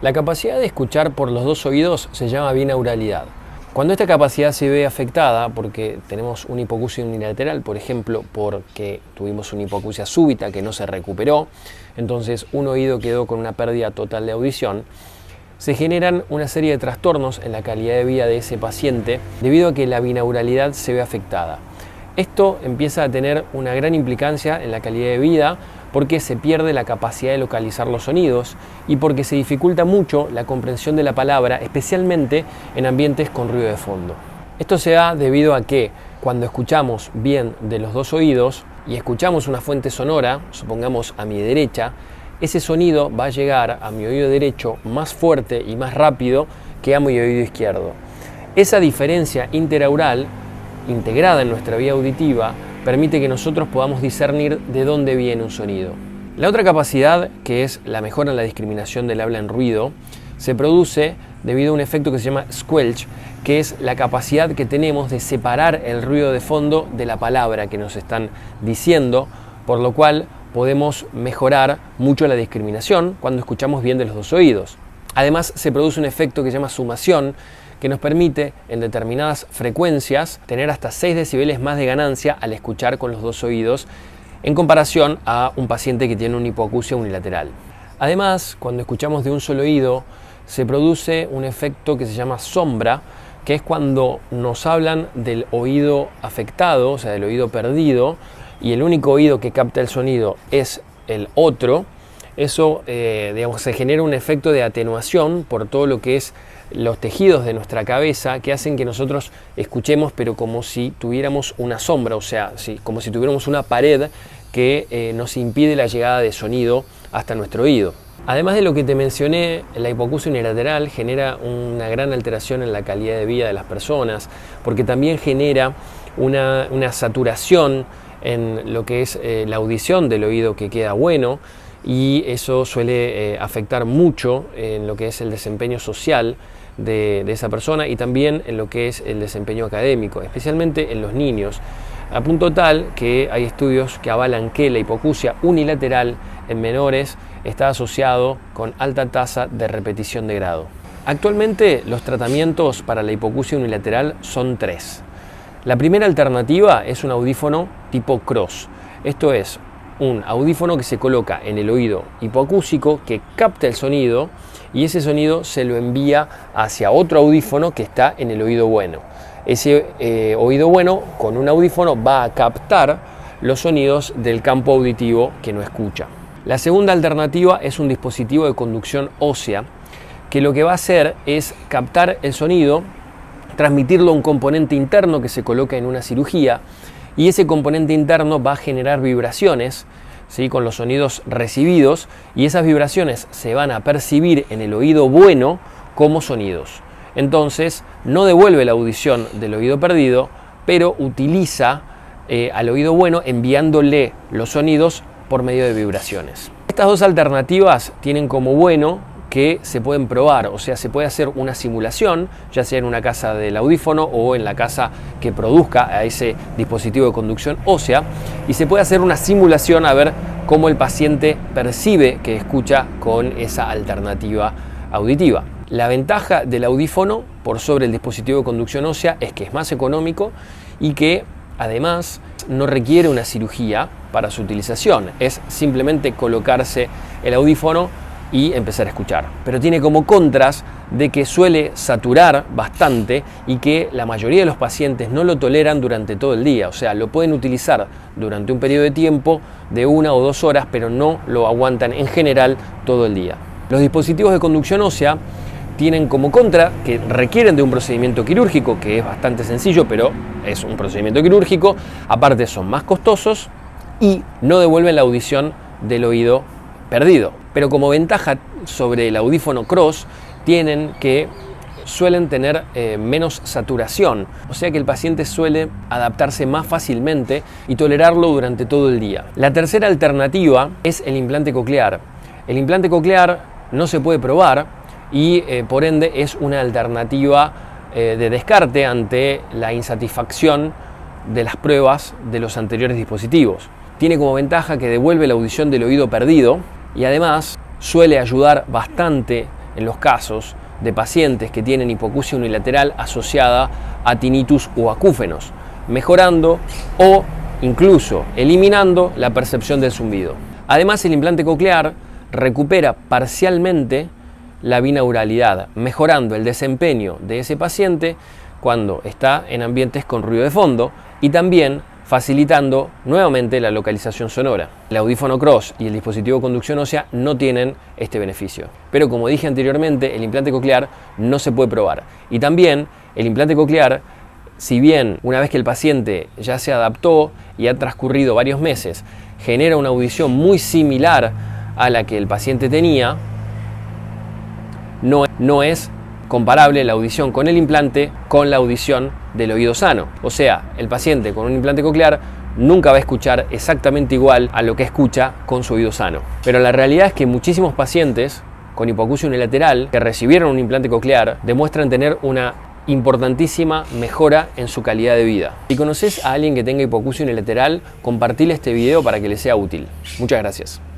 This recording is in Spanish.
La capacidad de escuchar por los dos oídos se llama binauralidad. Cuando esta capacidad se ve afectada porque tenemos una hipoacusia unilateral, por ejemplo, porque tuvimos una hipoacusia súbita que no se recuperó, entonces un oído quedó con una pérdida total de audición, se generan una serie de trastornos en la calidad de vida de ese paciente debido a que la binauralidad se ve afectada. Esto empieza a tener una gran implicancia en la calidad de vida porque se pierde la capacidad de localizar los sonidos y porque se dificulta mucho la comprensión de la palabra, especialmente en ambientes con ruido de fondo. Esto se da debido a que cuando escuchamos bien de los dos oídos y escuchamos una fuente sonora, supongamos a mi derecha, ese sonido va a llegar a mi oído derecho más fuerte y más rápido que a mi oído izquierdo. Esa diferencia interaural, integrada en nuestra vía auditiva, permite que nosotros podamos discernir de dónde viene un sonido. La otra capacidad, que es la mejora en la discriminación del habla en ruido, se produce debido a un efecto que se llama squelch, que es la capacidad que tenemos de separar el ruido de fondo de la palabra que nos están diciendo, por lo cual podemos mejorar mucho la discriminación cuando escuchamos bien de los dos oídos. Además, se produce un efecto que se llama sumación, que nos permite en determinadas frecuencias tener hasta 6 decibeles más de ganancia al escuchar con los dos oídos en comparación a un paciente que tiene una hipoacusia unilateral. Además, cuando escuchamos de un solo oído, se produce un efecto que se llama sombra, que es cuando nos hablan del oído afectado, o sea, del oído perdido, y el único oído que capta el sonido es el otro. Eso se genera un efecto de atenuación por todo lo que es los tejidos de nuestra cabeza que hacen que nosotros escuchemos, pero como si tuviéramos una sombra, o sea, como si tuviéramos una pared que nos impide la llegada de sonido hasta nuestro oído. Además de lo que te mencioné, la hipoacusia unilateral genera una gran alteración en la calidad de vida de las personas, porque también genera una saturación en lo que es la audición del oído que queda bueno, y eso suele afectar mucho en lo que es el desempeño social de esa persona y también en lo que es el desempeño académico, especialmente en los niños, a punto tal que hay estudios que avalan que la hipoacusia unilateral en menores está asociado con alta tasa de repetición de grado. Actualmente los tratamientos para la hipoacusia unilateral son 3. La primera alternativa es un audífono tipo Cross. Esto es un audífono que se coloca en el oído hipoacúsico que capta el sonido y ese sonido se lo envía hacia otro audífono que está en el oído bueno. Ese oído bueno con un audífono va a captar los sonidos del campo auditivo que no escucha. La segunda alternativa es un dispositivo de conducción ósea que lo que va a hacer es captar el sonido, transmitirlo a un componente interno que se coloca en una cirugía, y ese componente interno va a generar vibraciones, ¿sí?, con los sonidos recibidos, y esas vibraciones se van a percibir en el oído bueno como sonidos. Entonces no devuelve la audición del oído perdido, pero utiliza al oído bueno enviándole los sonidos por medio de vibraciones. Estas dos alternativas tienen como bueno que se pueden probar, o sea, se puede hacer una simulación, ya sea en una casa del audífono o en la casa que produzca a ese dispositivo de conducción ósea, y se puede hacer una simulación a ver cómo el paciente percibe que escucha con esa alternativa auditiva. La ventaja del audífono por sobre el dispositivo de conducción ósea es que es más económico y que además no requiere una cirugía para su utilización, es simplemente colocarse el audífono y empezar a escuchar. Pero tiene como contras de que suele saturar bastante y que la mayoría de los pacientes no lo toleran durante todo el día. O sea, lo pueden utilizar durante un periodo de tiempo de 1 o 2 horas, pero no lo aguantan en general todo el día. Los dispositivos de conducción ósea tienen como contra que requieren de un procedimiento quirúrgico, que es bastante sencillo, pero es un procedimiento quirúrgico. Aparte son más costosos y no devuelven la audición del oído perdido. Pero como ventaja sobre el audífono Cross tienen que suelen tener menos saturación, o sea que el paciente suele adaptarse más fácilmente y tolerarlo durante todo el día. La tercera alternativa es el implante coclear. El implante coclear no se puede probar y por ende es una alternativa de descarte ante la insatisfacción de las pruebas de los anteriores dispositivos. Tiene como ventaja que devuelve la audición del oído perdido y además suele ayudar bastante en los casos de pacientes que tienen hipoacusia unilateral asociada a tinnitus o acúfenos, mejorando o incluso eliminando la percepción del zumbido. Además, el implante coclear recupera parcialmente la binauralidad, mejorando el desempeño de ese paciente cuando está en ambientes con ruido de fondo y también facilitando nuevamente la localización sonora. El audífono Cross y el dispositivo de conducción ósea no tienen este beneficio. Pero como dije anteriormente, el implante coclear no se puede probar. Y también el implante coclear, si bien una vez que el paciente ya se adaptó y ha transcurrido varios meses, genera una audición muy similar a la que el paciente tenía, no es comparable la audición con el implante con la audición del oído sano. O sea, el paciente con un implante coclear nunca va a escuchar exactamente igual a lo que escucha con su oído sano. Pero la realidad es que muchísimos pacientes con hipoacusia unilateral que recibieron un implante coclear demuestran tener una importantísima mejora en su calidad de vida. Si conoces a alguien que tenga hipoacusia unilateral, compartile este video para que le sea útil. Muchas gracias.